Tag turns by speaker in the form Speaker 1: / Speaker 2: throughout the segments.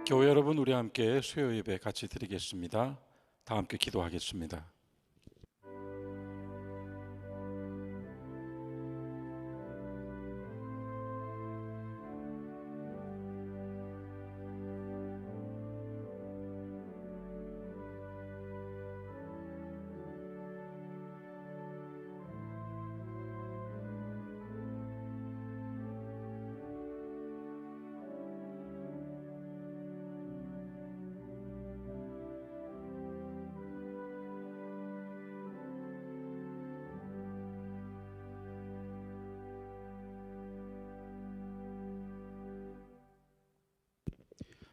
Speaker 1: 교회 여러분, 우리 함께 수요 예배 같이 드리겠습니다. 다 함께 기도하겠습니다.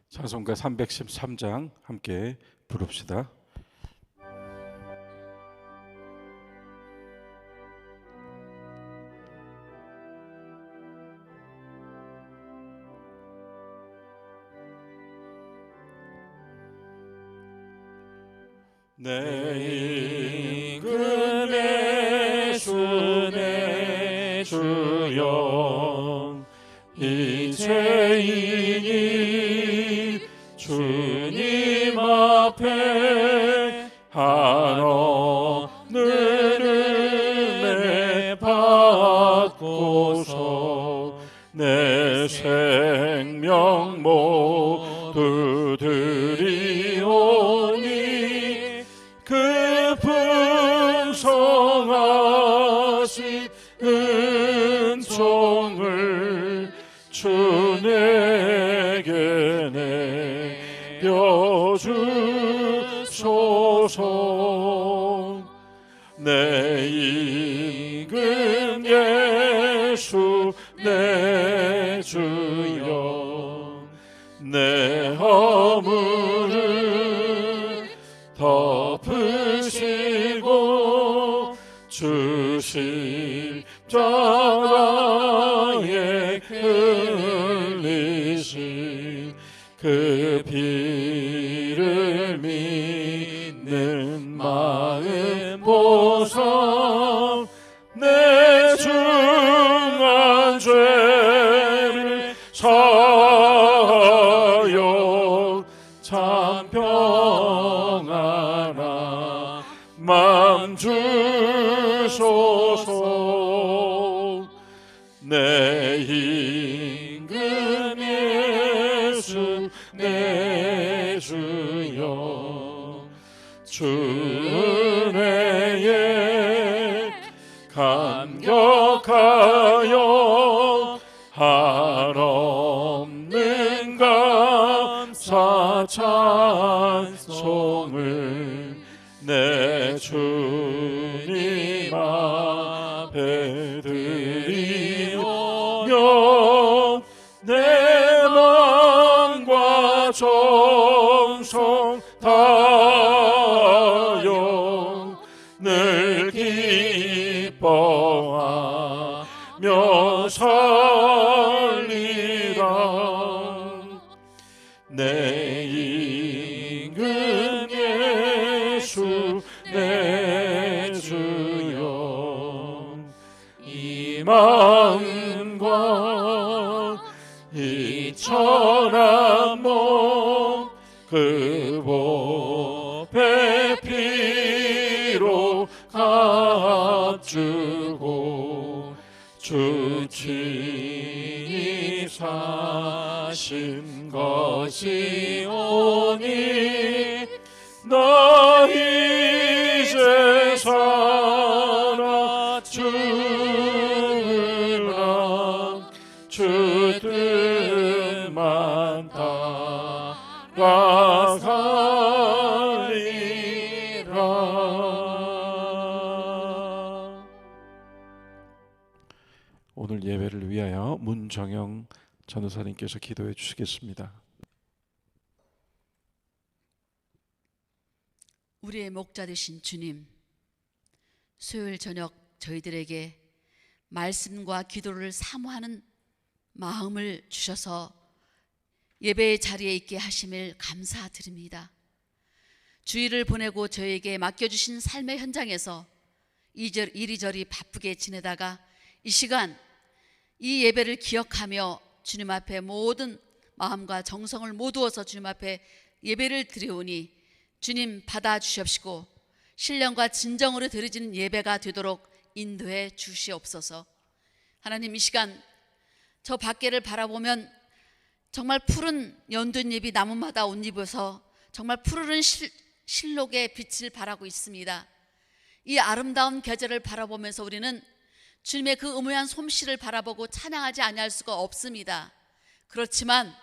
Speaker 1: 찬송가 313장 함께 부릅시다. 내 임금의 주 내 주여 이제이니 주님 앞에 한없는 은혜 받고서 내 생명 모두 드리오니 그 풍성하신 은총을 주 내게 내려주소서. 내 임금 예수 내 주여 내 허물을 덮으시고 주 십자가에 흘리신 그 피를 믿는 마음 보사 내 중한 죄를 사하여 참 평안한 맘 주소서. 내 임금 예수 내 주여 주 은혜에 감격하여 한없는 감사 찬송을 내 주님 앞에 드리오며 내 마음과 정성 다하여 늘 기뻐하며 살리라. 내 임금 예수 내 주여 이 마음과 이 천한 몸 그 보배 피로 값주고 주 친히 사신 것이오니 나 이제 살아 주라 주 뜻만 따라가리라. 오늘 예배를 위하여 문정영 전도사님께서 기도해 주시겠습니다.
Speaker 2: 우리의 목자 되신 주님, 수요일 저녁 저희들에게 말씀과 기도를 사모하는 마음을 주셔서 예배의 자리에 있게 하심을 감사드립니다. 주일을 보내고 저에게 맡겨주신 삶의 현장에서 이리저리 바쁘게 지내다가 이 시간 이 예배를 기억하며 주님 앞에 모든 마음과 정성을 모두어서 주님 앞에 예배를 드려오니 주님 받아주시옵시고 신령과 진정으로 드려지는 예배가 되도록 인도해 주시옵소서. 하나님, 이 시간 저 밖에를 바라보면 정말 푸른 연두잎이 나무마다 옷 입어서 정말 푸르른 실록의 빛을 발하고 있습니다. 이 아름다운 계절을 바라보면서 우리는 주님의 그 음유한 솜씨를 바라보고 찬양하지 아니할 수가 없습니다. 그렇지만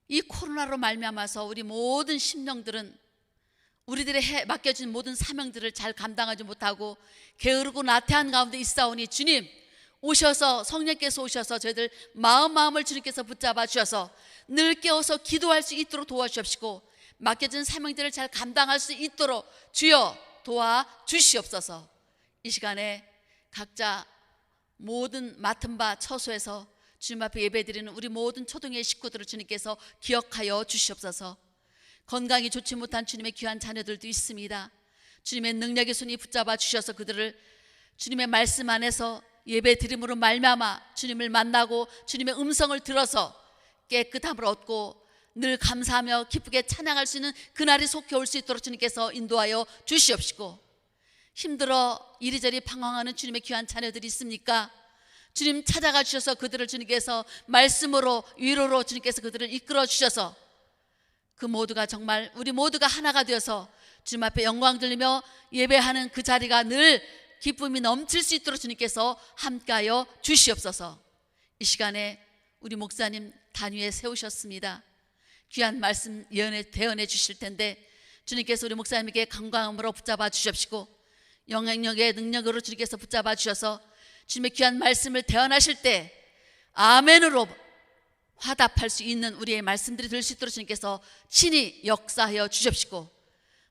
Speaker 2: 이 코로나로 말미암아서 우리 모든 심령들은 우리들의 맡겨진 모든 사명들을 잘 감당하지 못하고 게으르고 나태한 가운데 있사오니 주님 오셔서, 성령께서 오셔서 저희들 마음을 주님께서 붙잡아 주셔서 늘 깨어서 기도할 수 있도록 도와주시옵시고 맡겨진 사명들을 잘 감당할 수 있도록 주여 도와주시옵소서. 이 시간에 각자 모든 맡은 바 처소에서 주님 앞에 예배드리는 우리 모든 초등의 식구들을 주님께서 기억하여 주시옵소서. 건강이 좋지 못한 주님의 귀한 자녀들도 있습니다. 주님의 능력의 손이 붙잡아 주셔서 그들을 주님의 말씀 안에서 예배 드림으로 말미암아 주님을 만나고 주님의 음성을 들어서 깨끗함을 얻고 늘 감사하며 기쁘게 찬양할 수 있는 그날이 속히 올 수 있도록 주님께서 인도하여 주시옵시고, 힘들어 이리저리 방황하는 주님의 귀한 자녀들이 있습니까? 주님 찾아가 주셔서 그들을 주님께서 말씀으로 위로로 주님께서 그들을 이끌어 주셔서 그 모두가 정말 우리 모두가 하나가 되어서 주님 앞에 영광 돌리며 예배하는 그 자리가 늘 기쁨이 넘칠 수 있도록 주님께서 함께하여 주시옵소서. 이 시간에 우리 목사님 단위에 세우셨습니다. 귀한 말씀 대언해 주실 텐데 주님께서 우리 목사님에게 건강함으로 붙잡아 주십시고 영향력의 능력으로 주님께서 붙잡아 주셔서 주님의 귀한 말씀을 대언하실 때 아멘으로 화답할 수 있는 우리의 말씀들이 될 수 있도록 주님께서 친히 역사하여 주십시고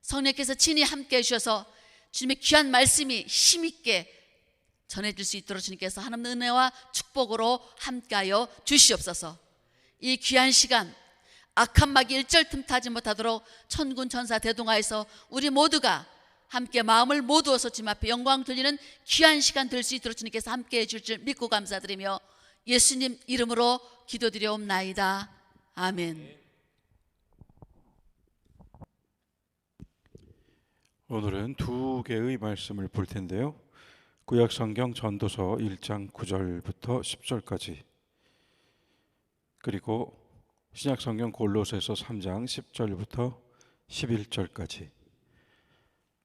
Speaker 2: 성령께서 친히 함께 해주셔서 주님의 귀한 말씀이 힘있게 전해질 수 있도록 주님께서 하나님의 은혜와 축복으로 함께하여 주시옵소서. 이 귀한 시간 악한 마귀 일절 틈타지 못하도록 천군 천사 대동하에서 우리 모두가 함께 마음을 모두어서 주님 앞에 영광 돌리는 귀한 시간 될 수 있도록 주님께서 함께 해줄 줄 믿고 감사드리며 예수님 이름으로 기도드려옵나이다. 아멘.
Speaker 1: 오늘은 두 개의 말씀을 볼 텐데요. 구약성경 전도서 1장 9절부터 10절까지, 그리고 신약성경 골로새서 3장 10절부터 11절까지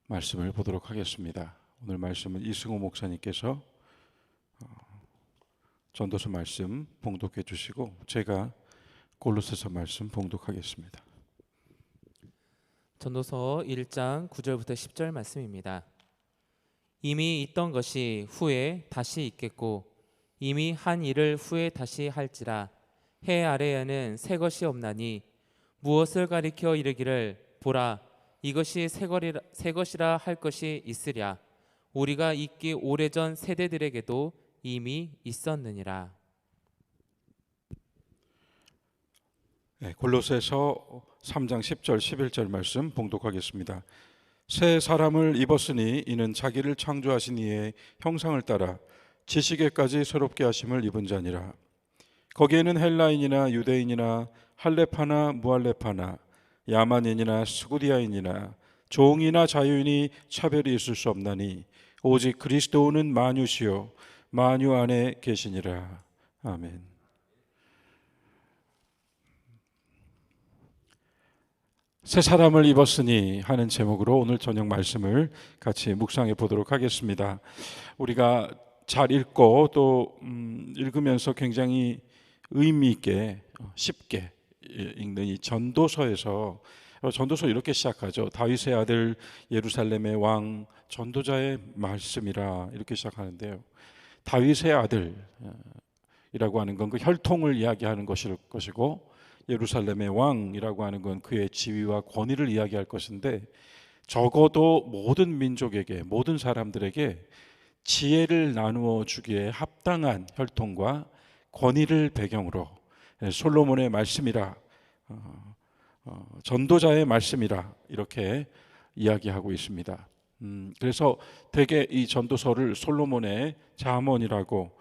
Speaker 1: 말씀을 보도록 하겠습니다. 오늘 말씀은 이승호 목사님께서 전도서 말씀 봉독해 주시고 제가 골로새서 말씀 봉독하겠습니다.
Speaker 3: 전도서 1장 9절부터 10절 말씀입니다. 이미 있던 것이 후에 다시 있겠고 이미 한 일을 후에 다시 할지라. 해 아래에는 새 것이 없나니 무엇을 가리켜 이르기를 보라 이것이 새 것이라 할 것이 있으랴. 우리가 있기 오래전 세대들에게도 이미 있었느니라.
Speaker 1: 네, 골로새서 3장 10절 11절 말씀 봉독하겠습니다. 새 사람을 입었으니 이는 자기를 창조하신 이의 형상을 따라 지식에까지 새롭게 하심을 입은 자니라. 거기에는 헬라인이나 유대인이나 할레파나 무할레파나 야만인이나 스구디아인이나 종이나 자유인이 차별이 있을 수 없나니 오직 그리스도는 만유시요 만유 안에 계시니라. 아멘. 새 사람을 입었으니 하는 제목으로 오늘 저녁 말씀을 같이 묵상해 보도록 하겠습니다. 우리가 잘 읽고 또 읽으면서 굉장히 의미 있게 쉽게 읽는 이 전도서에서 전도서 이렇게 시작하죠. 다윗의 아들 예루살렘의 왕 전도자의 말씀이라 이렇게 시작하는데요. 다윗의 아들이라고 하는 건 그 혈통을 이야기하는 것이고 예루살렘의 왕이라고 하는 건 그의 지위와 권위를 이야기할 것인데 적어도 모든 민족에게 모든 사람들에게 지혜를 나누어 주기에 합당한 혈통과 권위를 배경으로 솔로몬의 말씀이라 전도자의 말씀이라 이렇게 이야기하고 있습니다. 그래서 대개 이 전도서를 솔로몬의 잠언이라고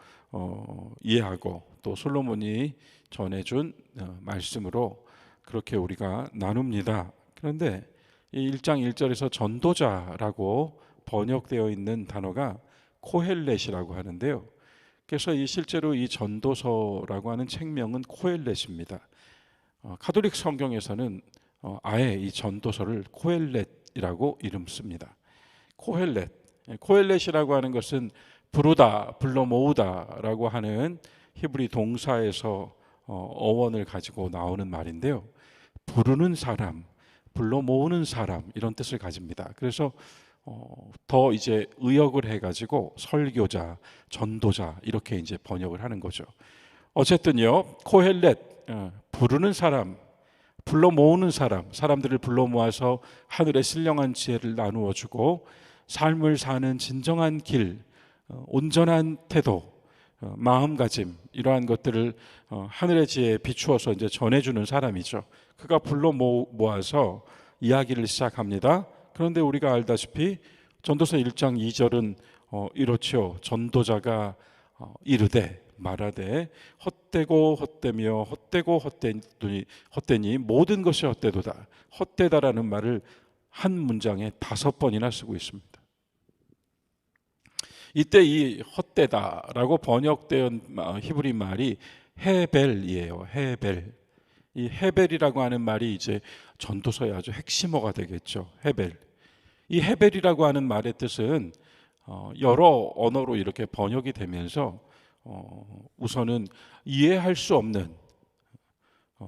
Speaker 1: 이해하고 또 솔로몬이 전해준 말씀으로 그렇게 우리가 나눕니다. 그런데 이 1장 1절에서 전도자라고 번역되어 있는 단어가 코헬렛이라고 하는데요. 그래서 실제로 이 전도서라고 하는 책명은 코헬렛입니다. 가톨릭 성경에서는 아예 이 전도서를 코헬렛이라고 이름 씁니다. 코헬렛. 코헬렛이라고 하는 것은 부르다, 불러 모으다라고 하는 히브리 동사에서 어원을 가지고 나오는 말인데요. 부르는 사람, 불러 모으는 사람 이런 뜻을 가집니다. 그래서 더 이제 의역을 해가지고 설교자, 전도자 이렇게 이제 번역을 하는 거죠. 어쨌든요, 코헬렛, 부르는 사람, 불러 모으는 사람, 사람들을 불러 모아서 하늘의 신령한 지혜를 나누어 주고 삶을 사는 진정한 길, 온전한 태도, 마음가짐 이러한 것들을 하늘의 지혜에 비추어서 이제 전해주는 사람이죠. 그가 불러 모아서 이야기를 시작합니다. 그런데 우리가 알다시피 전도서 1장 2절은 이렇죠. 전도자가 이르되 말하되 헛되고 헛되며 헛되고 헛되니 모든 것이 헛되도다. 헛되다라는 말을 한 문장에 5번이나 쓰고 있습니다. 이때 이 헛되다라고 번역된 히브리 말이 헤벨이에요. 헤벨. 이 헤벨이라고 하는 말이 이제 전도서의 아주 핵심어가 되겠죠. 헤벨. 이 헤벨이라고 하는 말의 뜻은 여러 언어로 이렇게 번역이 되면서 우선은 이해할 수 없는,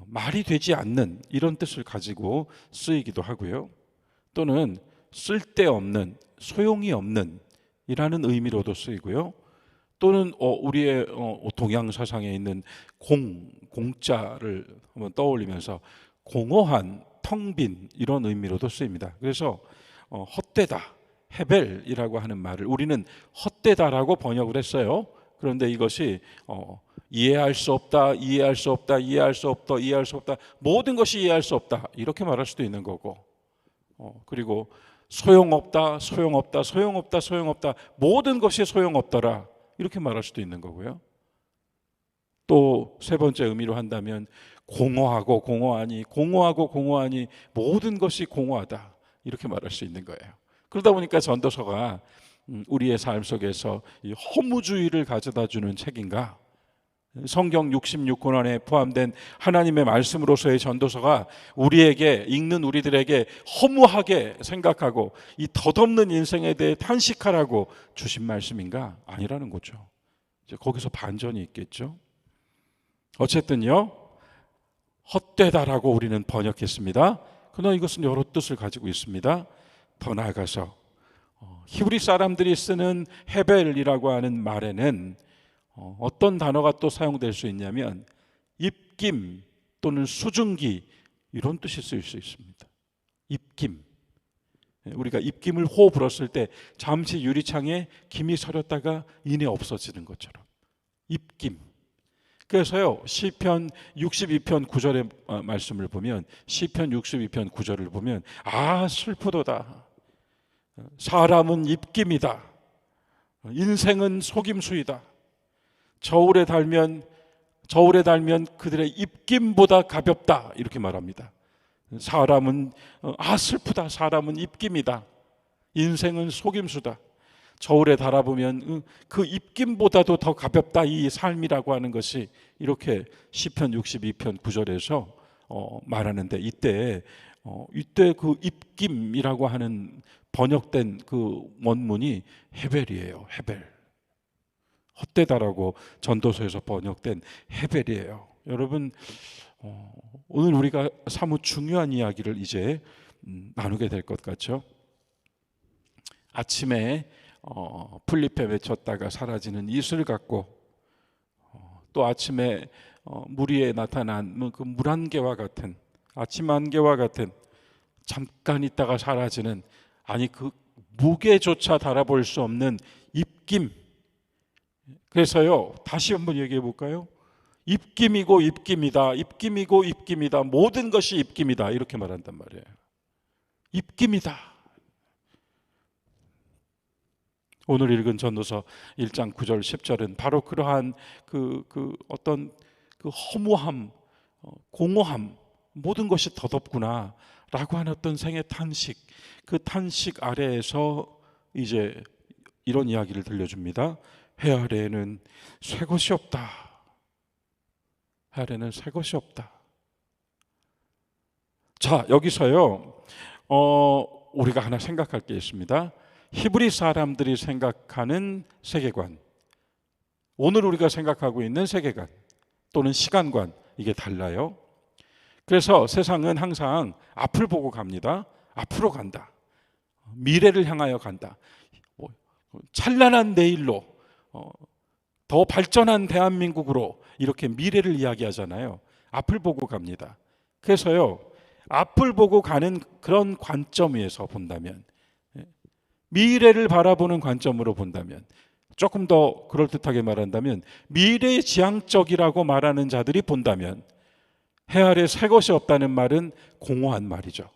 Speaker 1: 말이 되지 않는 이런 뜻을 가지고 쓰이기도 하고요. 또는 쓸데없는, 소용이 없는 이라는 의미로도 쓰이고요. 또는 우리의 동양 사상에 있는 공자를 한번 떠올리면서 공허한, 텅 빈 이런 의미로도 쓰입니다. 그래서 헛되다, 헤벨이라고 하는 말을 우리는 헛되다라고 번역을 했어요. 그런데 이것이 이해할 수 없다, 이해할 수 없다, 이해할 수 없다, 이해할 수 없다, 모든 것이 이해할 수 없다 이렇게 말할 수도 있는 거고, 그리고 소용없다, 소용없다, 소용없다, 소용없다, 모든 것이 소용없더라 이렇게 말할 수도 있는 거고요. 또 세 번째 의미로 한다면 공허하고 공허하니, 공허하고 공허하니 모든 것이 공허하다 이렇게 말할 수 있는 거예요. 그러다 보니까 전도서가 우리의 삶 속에서 이 허무주의를 가져다 주는 책인가? 성경 66권안에 포함된 하나님의 말씀으로서의 전도서가 우리에게, 읽는 우리들에게 허무하게 생각하고 이 덧없는 인생에 대해 탄식하라고 주신 말씀인가? 아니라는 거죠. 이제 거기서 반전이 있겠죠. 어쨌든요, 헛되다라고 우리는 번역했습니다. 그러나 이것은 여러 뜻을 가지고 있습니다. 더 나아가서 히브리 사람들이 쓰는 헤벨이라고 하는 말에는 어떤 단어가 또 사용될 수 있냐면 입김 또는 수증기 이런 뜻이 쓰일 수 있습니다. 입김. 우리가 입김을 호 불었을 때 잠시 유리창에 김이 서렸다가 이내 없어지는 것처럼 입김. 그래서요, 시편 62편 9절의 말씀을 보면, 시편 62편 9절을 보면 슬프도다. 사람은 입김이다. 인생은 속임수이다. 저울에 달면 그들의 입김보다 가볍다 이렇게 말합니다. 사람은 슬프다. 사람은 입김이다. 인생은 속임수다. 저울에 달아보면 그 입김보다도 더 가볍다 이 삶이라고 하는 것이 이렇게 시편 62편 9절에서 말하는데, 이때 그 입김이라고 하는 번역된 그 원문이 헤벨이에요. 헤벨. 헛되다라고 전도서에서 번역된 헤벨이에요. 여러분, 오늘 우리가 사뭇 중요한 이야기를 이제 나누게 될 것 같죠? 아침에 풀잎에 맺혔다가 사라지는 이슬 같고, 또 아침에 물 위에 나타난 그 물안개와 같은, 아침 안개와 같은, 잠깐 있다가 사라지는, 그 무게조차 달아볼 수 없는 입김. 그래서요, 다시 한번 얘기해 볼까요? 입김이고 입김이다. 입김이고 입김이다. 모든 것이 입김이다. 이렇게 말한단 말이에요. 입김이다. 오늘 읽은 전도서 1장 9절 10절은 바로 그러한 어떤 그 허무함, 공허함, 모든 것이 덧없구나 라고 하는 어떤 생의 탄식, 그 탄식 아래에서 이제 이런 이야기를 들려줍니다. 해 아래에는 새 것이 없다. 해 아래에는 새 것이 없다. 자, 여기서요 우리가 하나 생각할 게 있습니다. 히브리 사람들이 생각하는 세계관, 오늘 우리가 생각하고 있는 세계관 또는 시간관, 이게 달라요. 그래서 세상은 항상 앞을 보고 갑니다. 앞으로 간다. 미래를 향하여 간다. 찬란한 내일로, 더 발전한 대한민국으로, 이렇게 미래를 이야기하잖아요. 앞을 보고 갑니다. 그래서요 앞을 보고 가는 그런 관점에서 본다면, 미래를 바라보는 관점으로 본다면, 조금 더 그럴듯하게 말한다면 미래지향적이라고 말하는 자들이 본다면 해 아래 새 것이 없다는 말은 공허한 말이죠.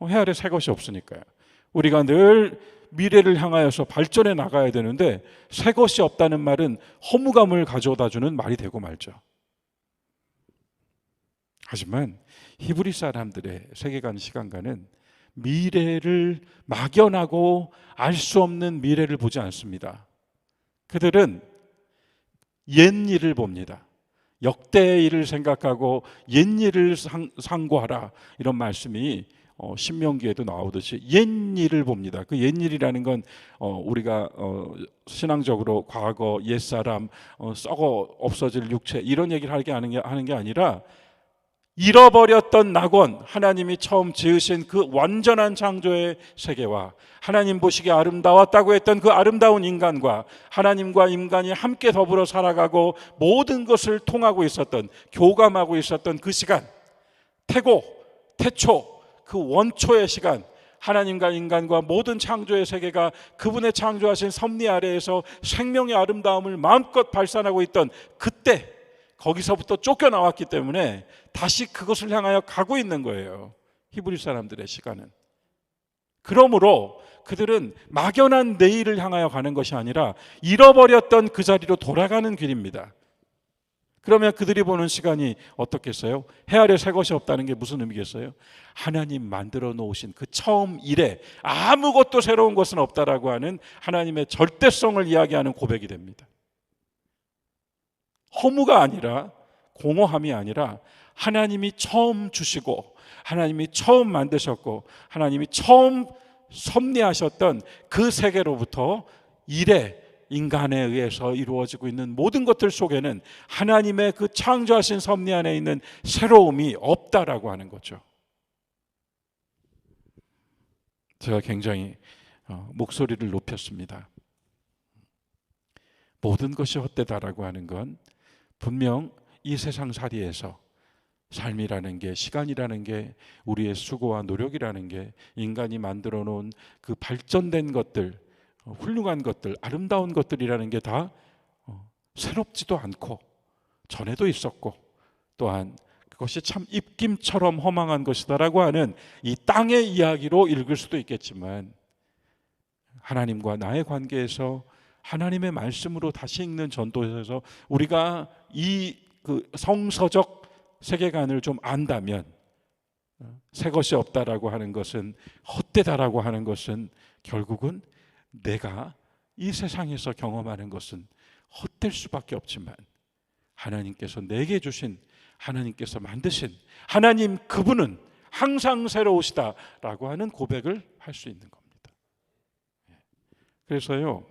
Speaker 1: 해 아래 새 것이 없으니까요. 우리가 늘 미래를 향하여서 발전해 나가야 되는데 새 것이 없다는 말은 허무감을 가져다 주는 말이 되고 말죠. 하지만 히브리 사람들의 세계관, 시간관은 미래를 막연하고 알 수 없는 미래를 보지 않습니다. 그들은 옛일을 봅니다. 역대의 일을 생각하고 옛일을 상고하라, 이런 말씀이 신명기에도 나오듯이 옛일을 봅니다. 그 옛일이라는 건 우리가 신앙적으로 과거, 옛사람, 썩어 없어질 육체, 이런 얘기를 하는 게 아니라 잃어버렸던 낙원, 하나님이 처음 지으신 그 완전한 창조의 세계와 하나님 보시기에 아름다웠다고 했던 그 아름다운 인간과 하나님과 인간이 함께 더불어 살아가고 모든 것을 통하고 있었던, 교감하고 있었던 그 시간, 태고, 태초, 그 원초의 시간, 하나님과 인간과 모든 창조의 세계가 그분의 창조하신 섭리 아래에서 생명의 아름다움을 마음껏 발산하고 있던 그때, 거기서부터 쫓겨나왔기 때문에 다시 그것을 향하여 가고 있는 거예요. 히브리 사람들의 시간은. 그러므로 그들은 막연한 내일을 향하여 가는 것이 아니라 잃어버렸던 그 자리로 돌아가는 길입니다. 그러면 그들이 보는 시간이 어떻겠어요? 해 아래 새 것이 없다는 게 무슨 의미겠어요? 하나님 만들어 놓으신 그 처음 일에 아무것도 새로운 것은 없다라고 하는 하나님의 절대성을 이야기하는 고백이 됩니다. 허무가 아니라, 공허함이 아니라 하나님이 처음 주시고 하나님이 처음 만드셨고 하나님이 처음 섭리하셨던 그 세계로부터 이래 인간에 의해서 이루어지고 있는 모든 것들 속에는 하나님의 그 창조하신 섭리 안에 있는 새로움이 없다라고 하는 거죠. 제가 굉장히 목소리를 높였습니다. 모든 것이 헛되다라고 하는 건 분명 이 세상살이에서 삶이라는 게, 시간이라는 게, 우리의 수고와 노력이라는 게, 인간이 만들어 놓은 그 발전된 것들, 훌륭한 것들, 아름다운 것들이라는 게 다 새롭지도 않고 전에도 있었고, 또한 그것이 참 입김처럼 허망한 것이다라고 하는 이 땅의 이야기로 읽을 수도 있겠지만, 하나님과 나의 관계에서 하나님의 말씀으로 다시 읽는 전도에서 우리가 이 그 성서적 세계관을 좀 안다면, 새 것이 없다라고 하는 것은, 헛되다라고 하는 것은 결국은 내가 이 세상에서 경험하는 것은 헛될 수밖에 없지만 하나님께서 내게 주신, 하나님께서 만드신 하나님, 그분은 항상 새로우시다라고 하는 고백을 할 수 있는 겁니다. 그래서요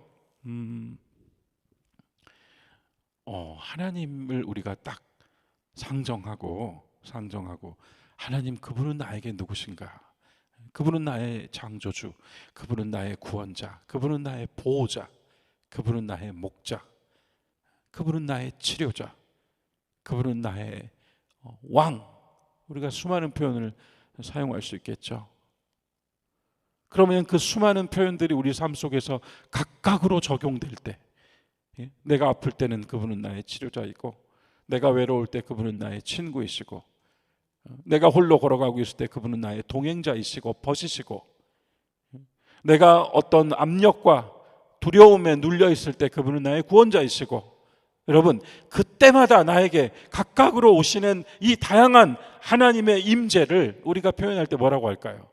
Speaker 1: 하나님을 우리가 딱 상정하고 하나님, 그분은 나에게 누구신가? 그분은 나의 창조주, 그분은 나의 구원자, 그분은 나의 보호자, 그분은 나의 목자, 그분은 나의 치료자, 그분은 나의 왕. 우리가 수많은 표현을 사용할 수 있겠죠. 그러면 그 수많은 표현들이 우리 삶 속에서 각각으로 적용될 때, 내가 아플 때는 그분은 나의 치료자이고, 내가 외로울 때 그분은 나의 친구이시고, 내가 홀로 걸어가고 있을 때 그분은 나의 동행자이시고 버시시고, 내가 어떤 압력과 두려움에 눌려 있을 때 그분은 나의 구원자이시고, 여러분 그때마다 나에게 각각으로 오시는 이 다양한 하나님의 임재를 우리가 표현할 때 뭐라고 할까요?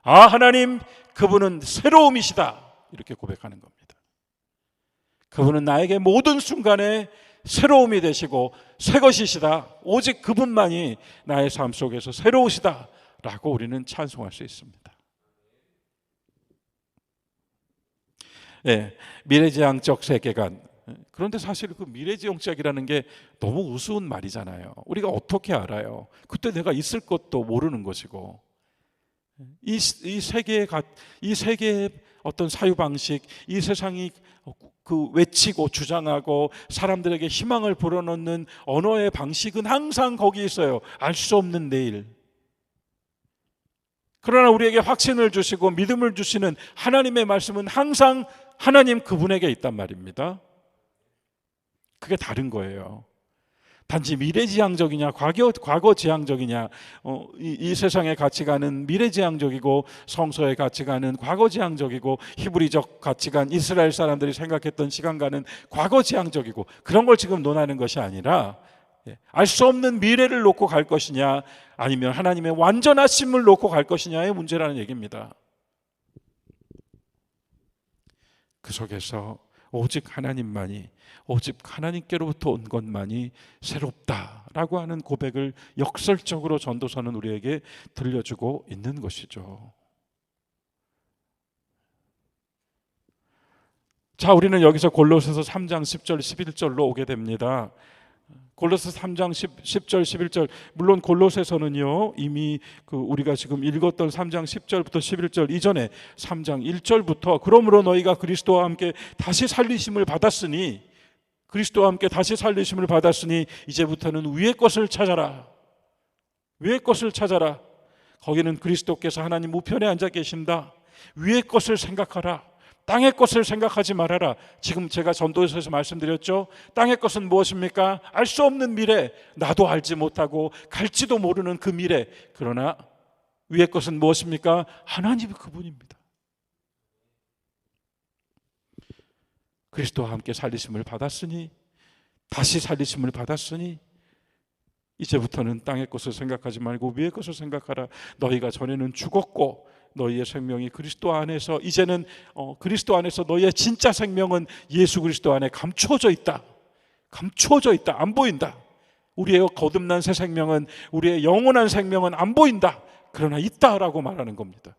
Speaker 1: 아, 하나님 그분은 새로움이시다, 이렇게 고백하는 겁니다. 그분은 나에게 모든 순간에 새로움이 되시고 새 것이시다, 오직 그분만이 나의 삶 속에서 새로우시다 라고 우리는 찬송할 수 있습니다. 네, 미래지향적 세계관. 그런데 사실 그 미래지향적이라는 게 너무 우스운 말이잖아요. 우리가 어떻게 알아요? 그때 내가 있을 것도 모르는 것이고, 이 세계의 어떤 사유방식, 이 세상이 그 외치고 주장하고 사람들에게 희망을 불어넣는 언어의 방식은 항상 거기 있어요. 알 수 없는 내일. 그러나 우리에게 확신을 주시고 믿음을 주시는 하나님의 말씀은 항상 하나님 그분에게 있단 말입니다. 그게 다른 거예요. 단지 미래지향적이냐 과거지향적이냐, 이 세상의 가치관은 미래지향적이고 성서의 가치관은 과거지향적이고 히브리적 가치관, 이스라엘 사람들이 생각했던 시간과는 과거지향적이고, 그런 걸 지금 논하는 것이 아니라 알 수 없는 미래를 놓고 갈 것이냐 아니면 하나님의 완전하심을 놓고 갈 것이냐의 문제라는 얘기입니다. 그 속에서 오직 하나님만이, 오직 하나님께로부터 온 것만이 새롭다라고 하는 고백을 역설적으로 전도서는 우리에게 들려주고 있는 것이죠. 자, 우리는 여기서 골로새서 3장 10절 11절로 오게 됩니다. 골로새 3장 10절 11절, 물론 골로새서는요 이미 우리가 지금 읽었던 3장 10절부터 11절 이전에 3장 1절부터 그러므로 너희가 그리스도와 함께 다시 살리심을 받았으니 이제부터는 위의 것을 찾아라. 위의 것을 찾아라. 거기는 그리스도께서 하나님 우편에 앉아 계신다. 위의 것을 생각하라. 땅의 것을 생각하지 말아라. 지금 제가 전도서에서 말씀드렸죠. 땅의 것은 무엇입니까? 알 수 없는 미래, 나도 알지 못하고 갈지도 모르는 그 미래. 그러나 위의 것은 무엇입니까? 하나님 그분입니다. 그리스도와 함께 살리심을 받았으니, 다시 살리심을 받았으니 이제부터는 땅의 것을 생각하지 말고 위의 것을 생각하라. 너희가 전에는 죽었고 너희의 생명이 그리스도 안에서, 이제는 그리스도 안에서 너희의 진짜 생명은 예수 그리스도 안에 감추어져 있다. 감추어져 있다. 안 보인다. 우리의 거듭난 새 생명은, 우리의 영원한 생명은 안 보인다. 그러나 있다라고 말하는 겁니다.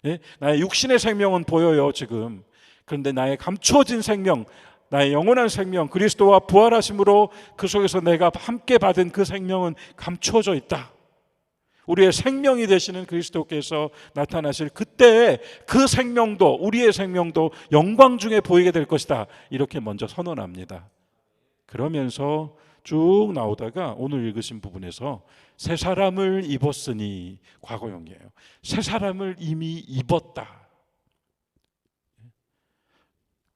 Speaker 1: 예? 나의 육신의 생명은 보여요 지금. 그런데 나의 감추어진 생명, 나의 영원한 생명, 그리스도와 부활하심으로 그 속에서 내가 함께 받은 그 생명은 감추어져 있다. 우리의 생명이 되시는 그리스도께서 나타나실 그때에 그 생명도, 우리의 생명도 영광 중에 보이게 될 것이다. 이렇게 먼저 선언합니다. 그러면서 쭉 나오다가 오늘 읽으신 부분에서 새 사람을 입었으니, 과거형이에요. 새 사람을 이미 입었다.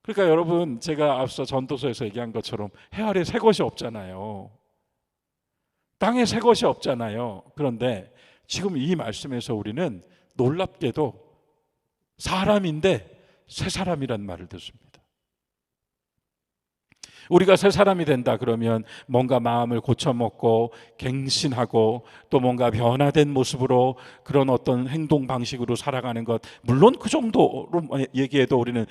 Speaker 1: 그러니까 여러분, 제가 앞서 전도서에서 얘기한 것처럼 해 아래 새 것이 없잖아요. 땅에 새 것이 없잖아요. 그런데 지금 이 말씀에서 우리는 놀랍게도 사람인데 새 사람이란 말을 듣습니다. 우리가 새 사람이 된다 그러면 뭔가 마음을 고쳐먹고 갱신하고 또 뭔가 변화된 모습으로 그런 어떤 행동 방식으로 살아가는 것, 물론 그 정도로 얘기해도 우리는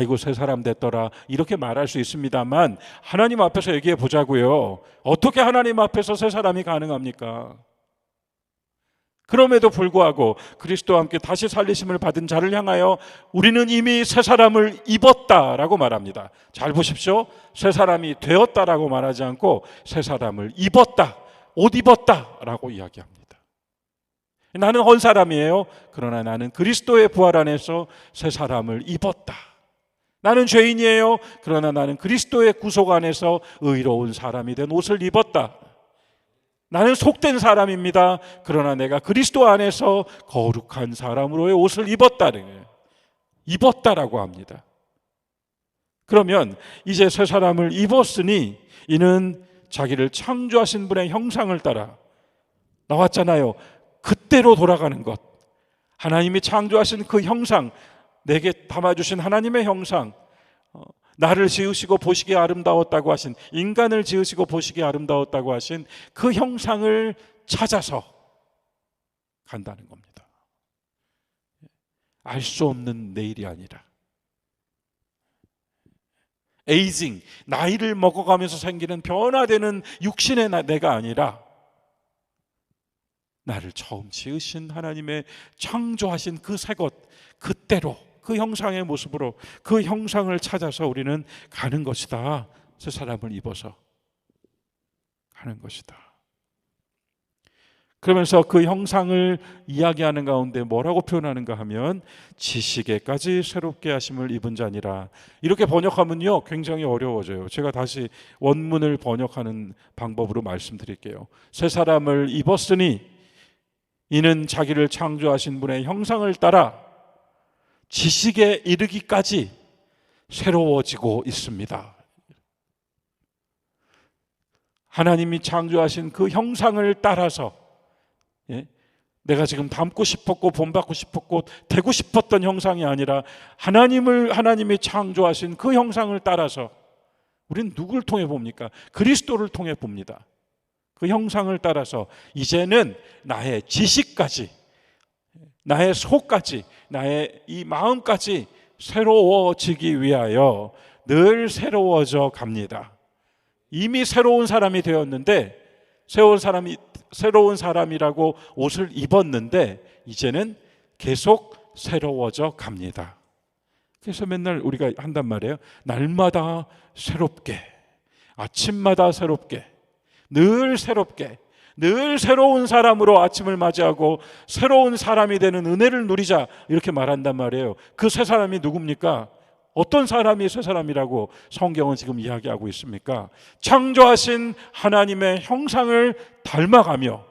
Speaker 1: 이거 새 사람 됐더라 이렇게 말할 수 있습니다만, 하나님 앞에서 얘기해 보자고요. 어떻게 하나님 앞에서 새 사람이 가능합니까? 그럼에도 불구하고 그리스도와 함께 다시 살리심을 받은 자를 향하여 우리는 이미 새 사람을 입었다라고 말합니다. 잘 보십시오. 새 사람이 되었다라고 말하지 않고 새 사람을 입었다, 옷 입었다라고 이야기합니다. 나는 헛 사람이에요. 그러나 나는 그리스도의 부활 안에서 새 사람을 입었다. 나는 죄인이에요. 그러나 나는 그리스도의 구속 안에서 의로운 사람이 된 옷을 입었다. 나는 속된 사람입니다. 그러나 내가 그리스도 안에서 거룩한 사람으로의 옷을 입었다라고 합니다. 그러면 이제 새 사람을 입었으니 이는 자기를 창조하신 분의 형상을 따라, 나왔잖아요. 그때로 돌아가는 것. 하나님이 창조하신 그 형상, 내게 담아주신 하나님의 형상, 나를 지으시고 보시기에 아름다웠다고 하신, 인간을 지으시고 보시기에 아름다웠다고 하신 그 형상을 찾아서 간다는 겁니다. 알 수 없는 내일이 아니라, 에이징, 나이를 먹어가면서 생기는 변화되는 육신의 내가 아니라, 나를 처음 지으신 하나님의 창조하신 그 새 것, 그때로, 그 형상의 모습으로, 그 형상을 찾아서 우리는 가는 것이다. 새 사람을 입어서 가는 것이다. 그러면서 그 형상을 이야기하는 가운데 뭐라고 표현하는가 하면, 지식에까지 새롭게 하심을 입은 자니라. 이렇게 번역하면요 굉장히 어려워져요. 제가 다시 원문을 번역하는 방법으로 말씀드릴게요. 새 사람을 입었으니 이는 자기를 창조하신 분의 형상을 따라 지식에 이르기까지 새로워지고 있습니다. 하나님이 창조하신 그 형상을 따라서, 내가 지금 닮고 싶었고 본받고 싶었고 되고 싶었던 형상이 아니라 하나님이 창조하신 그 형상을 따라서, 우리는 누구를 통해 봅니까? 그리스도를 통해 봅니다. 그 형상을 따라서 이제는 나의 지식까지, 나의 속까지, 나의 이 마음까지 새로워지기 위하여 늘 새로워져 갑니다. 이미 새로운 사람이 되었는데, 새로운 사람이라고 옷을 입었는데 이제는 계속 새로워져 갑니다. 그래서 맨날 우리가 한단 말이에요. 날마다 새롭게, 아침마다 새롭게, 늘 새롭게, 늘 새로운 사람으로 아침을 맞이하고 새로운 사람이 되는 은혜를 누리자, 이렇게 말한단 말이에요. 그 새 사람이 누굽니까? 어떤 사람이 새 사람이라고 성경은 지금 이야기하고 있습니까? 창조하신 하나님의 형상을 닮아가며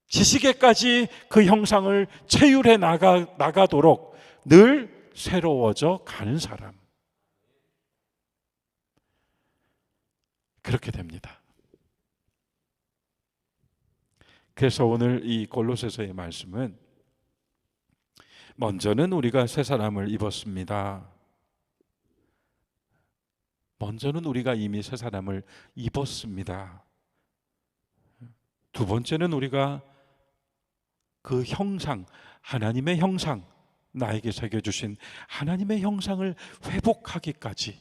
Speaker 1: 지식에까지 그 형상을 체휼해 나가도록 늘 새로워져 가는 사람, 그렇게 됩니다. 그래서 오늘 이 골로새서의 말씀은, 먼저는 우리가 새 사람을 입었습니다. 먼저는 우리가 이미 새 사람을 입었습니다. 두 번째는 우리가 그 형상, 하나님의 형상, 나에게 새겨주신 하나님의 형상을 회복하기까지,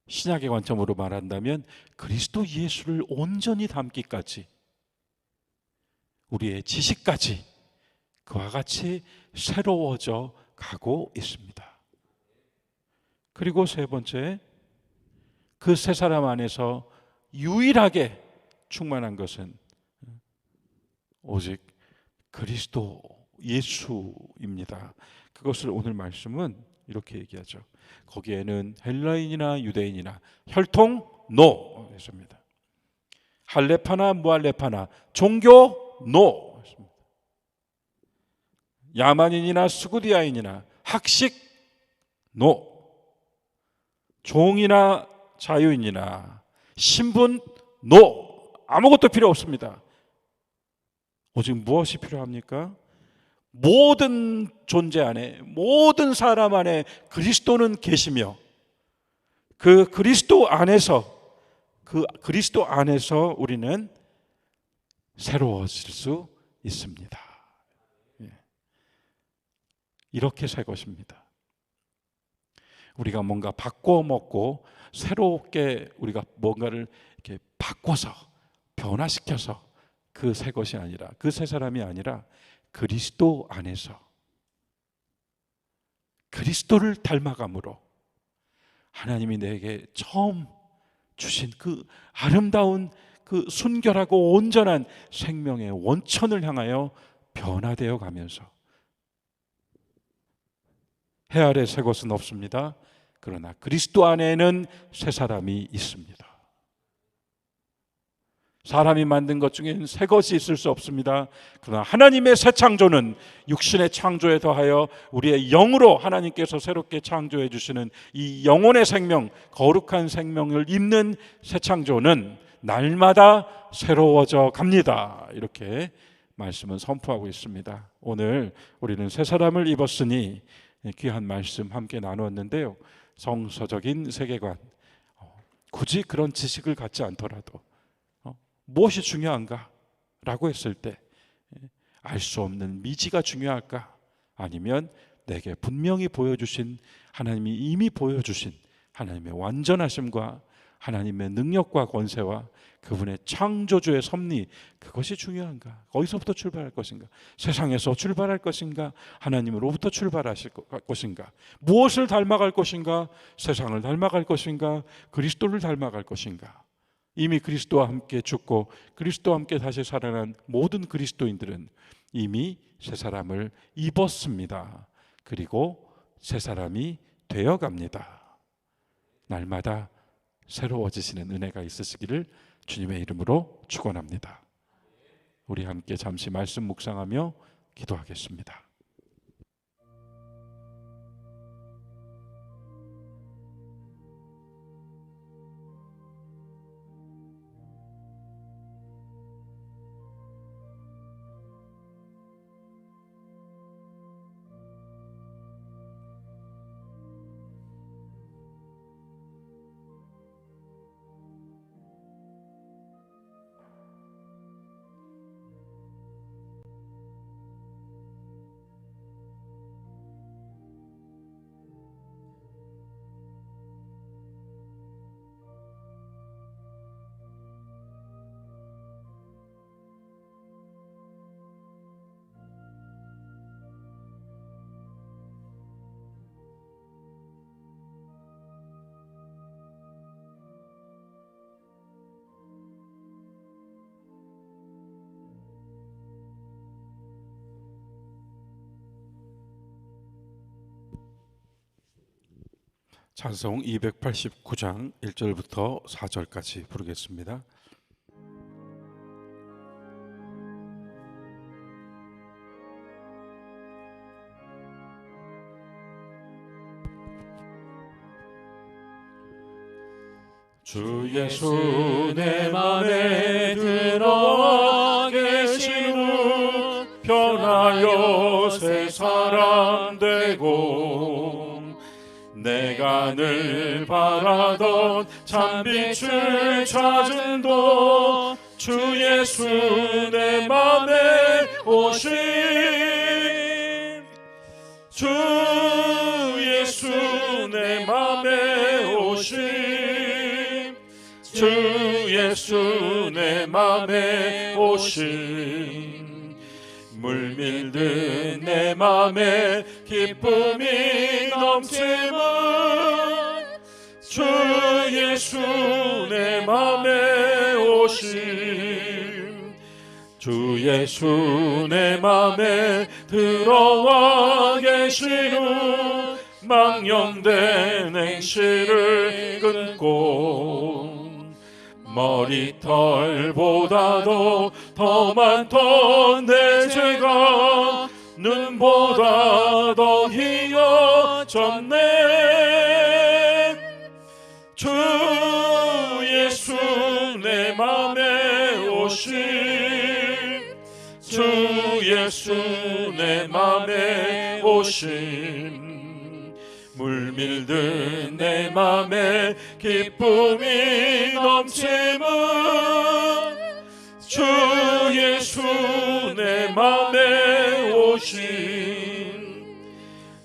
Speaker 1: 신약의 관점으로 말한다면 그리스도 예수를 온전히 닮기까지, 우리의 지식까지 그와 같이 새로워져 가고 있습니다. 그리고 세 번째, 그 새 사람 안에서 유일하게 충만한 것은 오직 그리스도 예수입니다. 그것을 오늘 말씀은 이렇게 얘기하죠. 거기에는 헬라인이나 유대인이나 혈통 노 했습니다. 할레파나 무할레파나 종교 노 했습니다. 야만인이나 스구디아인이나 학식 노, 종이나 자유인이나 신분 노, 아무것도 필요 없습니다. 오직 무엇이 필요합니까? 모든 존재 안에, 모든 사람 안에 그리스도는 계시며, 그 그리스도 안에서 우리는 새로워질 수 있습니다. 이렇게 살 것입니다. 우리가 뭔가 바꿔 먹고 새롭게 우리가 뭔가를 이렇게 바꿔서 변화시켜서 그 새 것이 아니라, 그 새 사람이 아니라 그리스도 안에서 그리스도를 닮아감으로 하나님이 내게 처음 주신 그 아름다운 그 순결하고 온전한 생명의 원천을 향하여 변화되어 가면서, 해 아래 새 것은 없습니다. 그러나 그리스도 안에는 새 사람이 있습니다. 사람이 만든 것 중에는 새 것이 있을 수 없습니다. 그러나 하나님의 새 창조는 육신의 창조에 더하여 우리의 영으로 하나님께서 새롭게 창조해 주시는 이 영혼의 생명, 거룩한 생명을 입는 새 창조는 날마다 새로워져 갑니다. 이렇게 말씀은 선포하고 있습니다. 오늘 우리는 새 사람을 입었으니 귀한 말씀 함께 나누었는데요. 성서적인 세계관, 굳이 그런 지식을 갖지 않더라도 무엇이 중요한가? 라고 했을 때 알 수 없는 미지가 중요할까? 아니면 내게 분명히 보여주신, 하나님이 이미 보여주신 하나님의 완전하심과 하나님의 능력과 권세와 그분의 창조주의 섭리, 그것이 중요한가? 어디서부터 출발할 것인가? 세상에서 출발할 것인가? 하나님으로부터 출발하실 것인가? 무엇을 닮아갈 것인가? 세상을 닮아갈 것인가? 그리스도를 닮아갈 것인가? 이미 그리스도와 함께 죽고 그리스도와 함께 다시 살아난 모든 그리스도인들은 이미 새 사람을 입었습니다. 그리고 새 사람이 되어갑니다. 날마다 새로워지시는 은혜가 있으시기를 주님의 이름으로 축원합니다. 우리 함께 잠시 말씀 묵상하며 기도하겠습니다. 찬송 289장 1절부터 4절까지 부르겠습니다. 주 예수 내 맘에 들어와 계시는 변하여 새 사람 되고 내가 늘 바라던 참빛을 찾은 도 주 예수 내 맘에 오신 주 예수 내 맘에 오신 주 예수 내 맘에 오신 물밀듯 내 맘에 기쁨이 넘치는 주 예수 내 맘에 오신 주 예수 내 맘에 들어와 계시는 망령된 행실을 끊고 머리털보다도 더 많던 내 죄가 눈보다 더 희어졌네 주 예수 내 맘에 오신 주 예수 내 맘에 오신 물밀듯 내 맘에 기쁨이 넘치는 주 예수 내 맘에 오신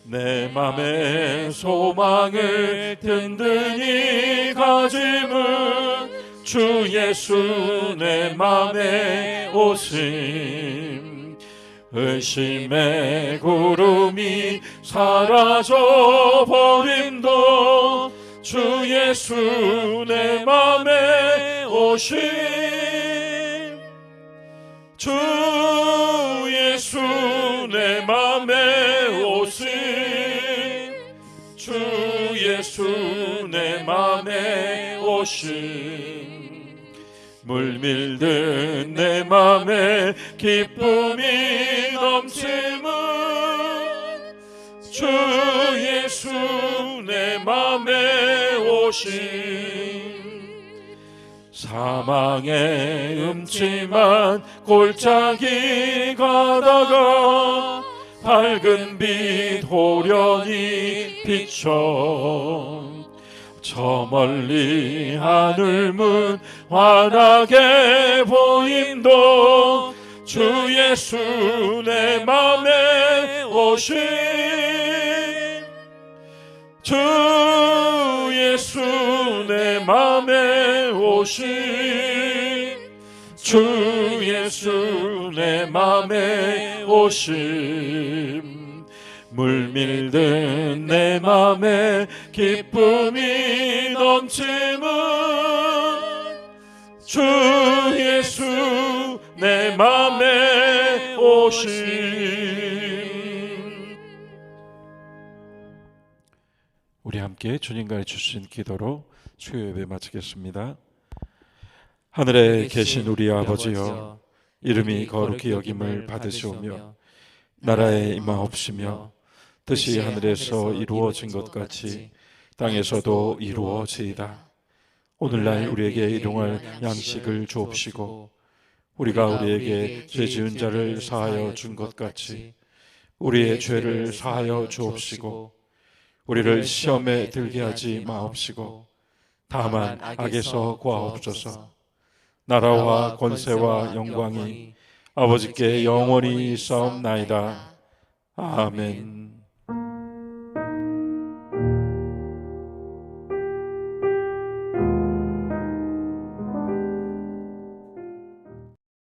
Speaker 1: 내 맘의 소망을 든든히 가짐은 주 예수 내 맘에 오신 의심의 구름이 사라져 버림도 주 예수 내 맘에 오신 주 예수 내 맘에 오신 주 예수 내 맘에 오신 물밀듯 내 맘에 기쁨이 넘치는 주 예수 내 맘에 오신 사망의 음침한 골짜기 가다가 밝은 빛 호련히 비춰 저 멀리 하늘문 환하게 보임도 주 예수 내 맘에 오신 주 예수 내 맘에 오신 주 예수 내 맘에 오심 물밀든 내 맘에 기쁨이 넘치는 주 예수 내 맘에 오심. 우리 함께 주님과 주신 기도로 수요 예배 마치겠습니다. 하늘에 계신 우리 아버지여, 이름이 거룩히 여김을 받으시오며 나라에 임하옵시며 뜻이 하늘에서 이루어진 것 같이 땅에서도 이루어지이다. 오늘날 우리에게 일용할 양식을 주옵시고 우리가 우리에게 죄 지은 자를 사하여 준 것 같이 우리의 죄를 사하여 주옵시고 우리를 시험에 들게 하지 마옵시고 다만 악에서 구하옵소서. 나라와 권세와 영광이 아버지께 영원히 있사옵나이다. 아멘.